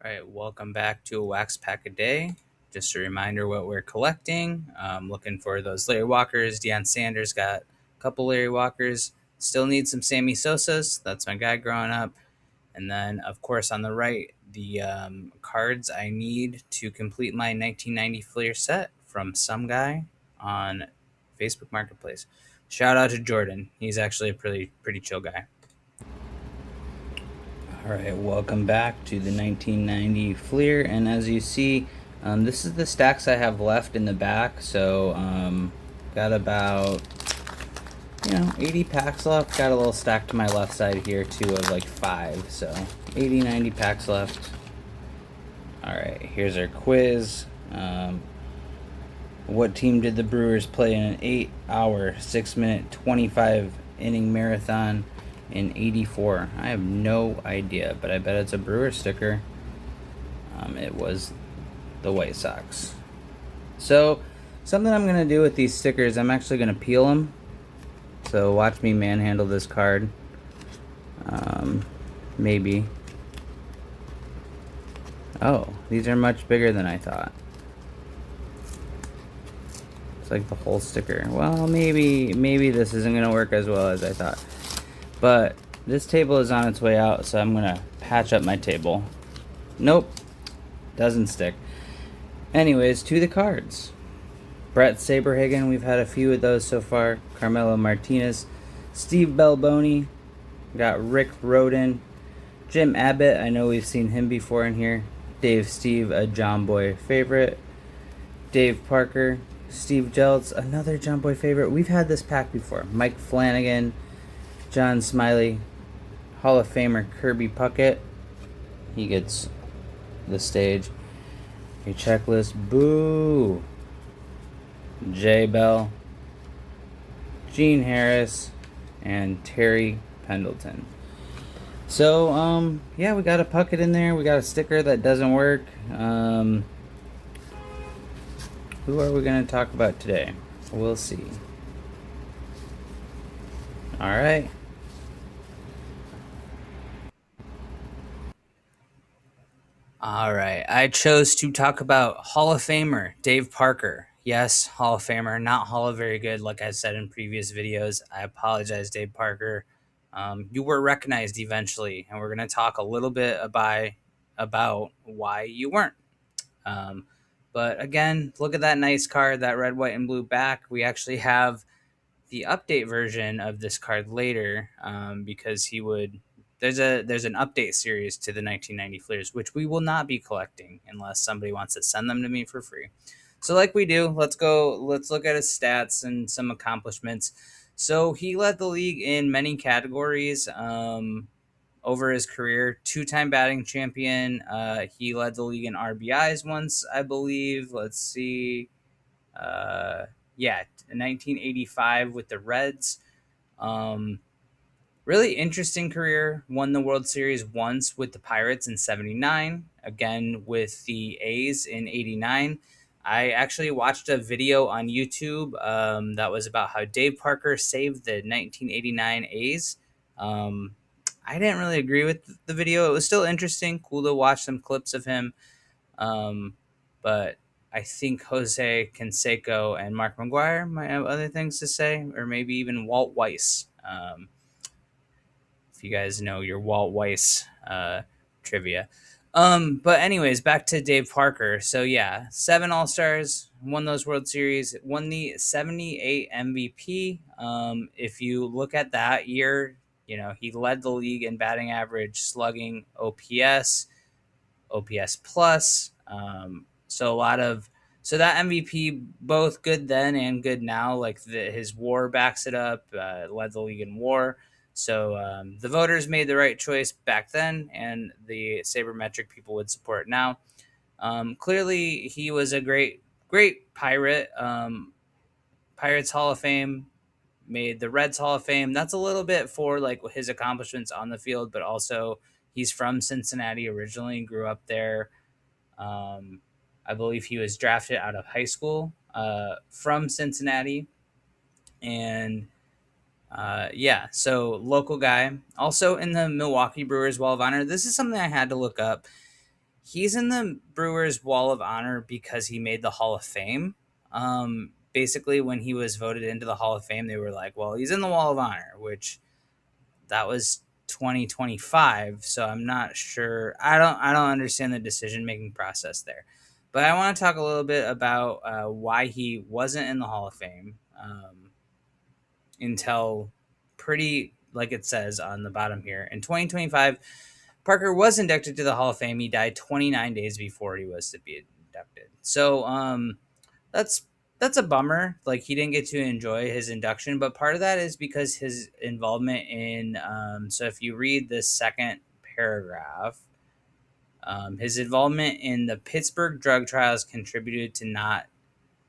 All right, welcome back to a wax pack a day. Just a reminder what we're collecting. Looking for those Larry Walkers. Deion Sanders got a couple Larry Walkers. Still need some Sammy Sosas. That's my guy growing up. And then, of course, on the right, the cards I need to complete my 1990 Fleer set from some guy on Facebook Marketplace. Shout out to Jordan. He's actually a pretty chill guy. All right, welcome back to the 1990 Fleer, and as you see, this is the stacks I have left in the back. So, got about 80 packs left. Got a little stack to my left side here too of like 5. So 80, 90 packs left. All right, here's our quiz. What team did the Brewers play in an 8-hour, 6-minute, 25-inning marathon in 84? I have no idea, but I bet it's a Brewer sticker. It was the White Sox. So, something I'm going to do with these stickers, I'm actually going to peel them. So, watch me manhandle this card. Maybe. Oh, these are much bigger than I thought. It's like the whole sticker. Well, maybe this isn't going to work as well as I thought. But this table is on its way out, so I'm going to patch up my table. Nope, doesn't stick. Anyways, to the cards. Brett Saberhagen, we've had a few of those so far. Carmelo Martinez, Steve Belboni, got Rick Roden, Jim Abbott, I know we've seen him before in here. Dave Steve, a John Boy favorite. Dave Parker, Steve Jeltz, another John Boy favorite. We've had this pack before. Mike Flanagan, John Smiley, Hall of Famer Kirby Puckett. He gets the stage. Your checklist. Boo. Jay Bell, Gene Harris, and Terry Pendleton. So, yeah, we got a Puckett in there. We got a sticker that doesn't work. Who are we going to talk about today? We'll see. All right. All right. I chose to talk about Hall of Famer Dave Parker. Yes, Hall of Famer, not Hall of Very Good, like I said in previous videos. I apologize, Dave Parker. You were recognized eventually, and we're going to talk a little bit about why you weren't. But again, look at that nice card, that red, white, and blue back. We actually have the update version of this card later because he would there's an update series to the 1990 Fleers, which we will not be collecting unless somebody wants to send them to me for free. So like we do, let's look at his stats and some accomplishments. So he led the league in many categories over his career. 2-time batting champion. He led the league in RBIs once, I believe. Let's see. Yeah, 1985 with the Reds. Really interesting career. Won the World Series once with the Pirates in 79. Again with the A's in 89. I actually watched a video on YouTube that was about how Dave Parker saved the 1989 A's. I didn't really agree with the video. It was still interesting, cool to watch some clips of him. But I think Jose Canseco and Mark McGuire might have other things to say, or maybe even Walt Weiss. If you guys know your Walt Weiss trivia. But anyways, back to Dave Parker. So yeah, 7 All-Stars, won those World Series, won the 78 MVP. If you look at that year, he led the league in batting average, slugging, OPS plus. So that MVP, both good then and good now. Like his WAR backs it up. Led the league in WAR. So the voters made the right choice back then, and the sabermetric people would support now. Clearly, he was a great Pirate. Pirates Hall of Fame, made the Reds Hall of Fame. That's a little bit for like his accomplishments on the field, but also he's from Cincinnati originally, grew up there. I believe he was drafted out of high school from Cincinnati, and yeah, so local guy. Also in the Milwaukee Brewers Wall of Honor. This is something I had to look up. he's in the Brewers Wall of Honor because he made the Hall of Fame. Basically, when he was voted into the Hall of Fame, they were like, well, he's in the Wall of Honor, which that was 2025. So I'm not sure. I don't understand the decision making process there. But I want to talk a little bit about why he wasn't in the Hall of Fame until pretty, like it says on the bottom here. In 2025, Parker was inducted to the Hall of Fame. He died 29 days before he was to be inducted. So that's that's a bummer. Like, he didn't get to enjoy his induction, but part of that is because his involvement in. So if you read the second paragraph, his involvement in the Pittsburgh drug trials contributed to not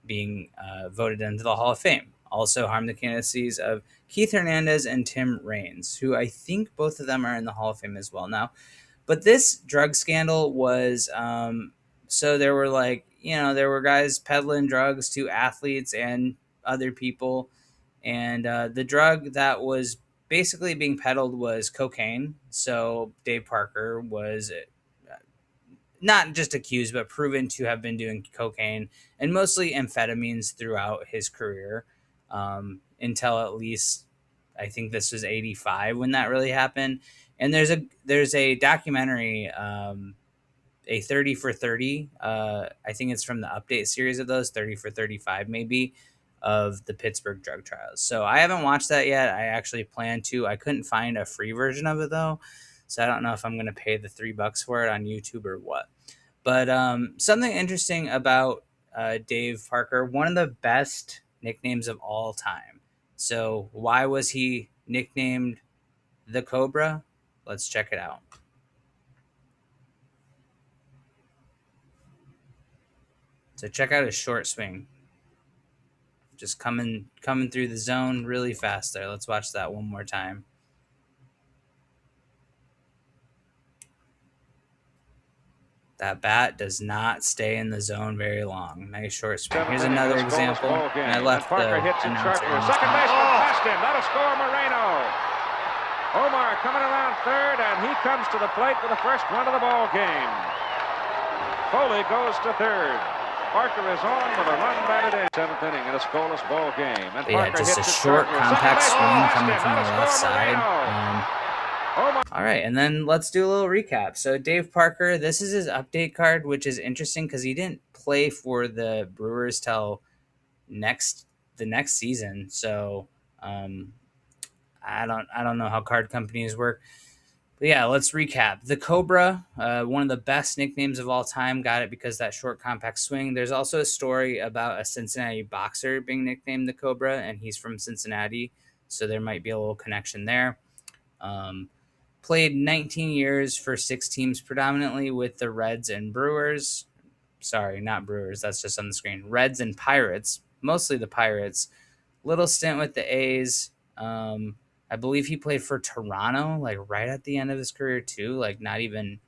being voted into the Hall of Fame. Also harmed the candidacies of Keith Hernandez and Tim Raines, who I think both of them are in the Hall of Fame as well now. But this drug scandal was so there were there were guys peddling drugs to athletes and other people, and the drug that was basically being peddled was cocaine. So Dave Parker was not just accused, but proven to have been doing cocaine and mostly amphetamines throughout his career, until at least I think this was 85 when that really happened. And there's a documentary, a 30 for 30. I think it's from the update series of those 30 for 35 maybe, of the Pittsburgh drug trials. So I haven't watched that yet. I actually plan to. I couldn't find a free version of it though, so I don't know if I'm going to pay the $3 for it on YouTube or what. But something interesting about Dave Parker, one of the best nicknames of all time. So why was he nicknamed the Cobra? Let's check it out. So check out his short swing. Just coming through the zone really fast there. Let's watch that one more time. That bat does not stay in the zone very long. Nice short swing. Here's another example. And I left Parker hits it sharply. Second baseman past him. That'll score Moreno. Omar coming around third, and he comes to the plate for the first run of the ball game. Foley goes to third. Parker is on with a run batted in. Seventh inning in a scoreless ball game. And yeah, just a short, compact swing coming from the left side. All right, and then let's do a little recap. So Dave Parker, this is his update card, which is interesting because he didn't play for the Brewers till the next season. So I don't know how card companies work. But yeah, let's recap. The Cobra, one of the best nicknames of all time, got it because that short, compact swing. There's also a story about a Cincinnati boxer being nicknamed the Cobra, and he's from Cincinnati, so there might be a little connection there. Played 19 years for 6 teams, predominantly with the Reds and Brewers. Sorry, not Brewers. That's just on the screen. Reds and Pirates, mostly the Pirates. Little stint with the A's. I believe he played for Toronto, like right at the end of his career too, like not even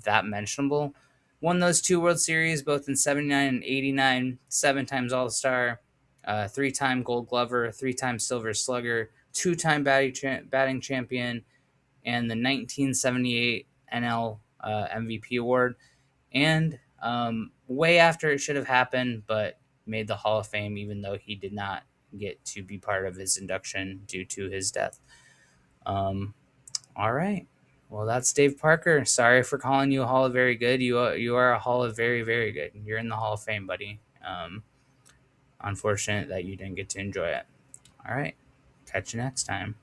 that mentionable. Won those 2 World Series, both in 79 and 89, 7 times All-Star, 3-time Gold Glover, 3-time Silver Slugger, 2-time batting champion, and the 1978 NL MVP award. And way after it should have happened, but made the Hall of Fame, even though he did not get to be part of his induction due to his death. All right. Well, that's Dave Parker. Sorry for calling you a Hall of Very Good. You are a Hall of Very, Very Good. You're in the Hall of Fame, buddy. Unfortunate that you didn't get to enjoy it. All right. Catch you next time.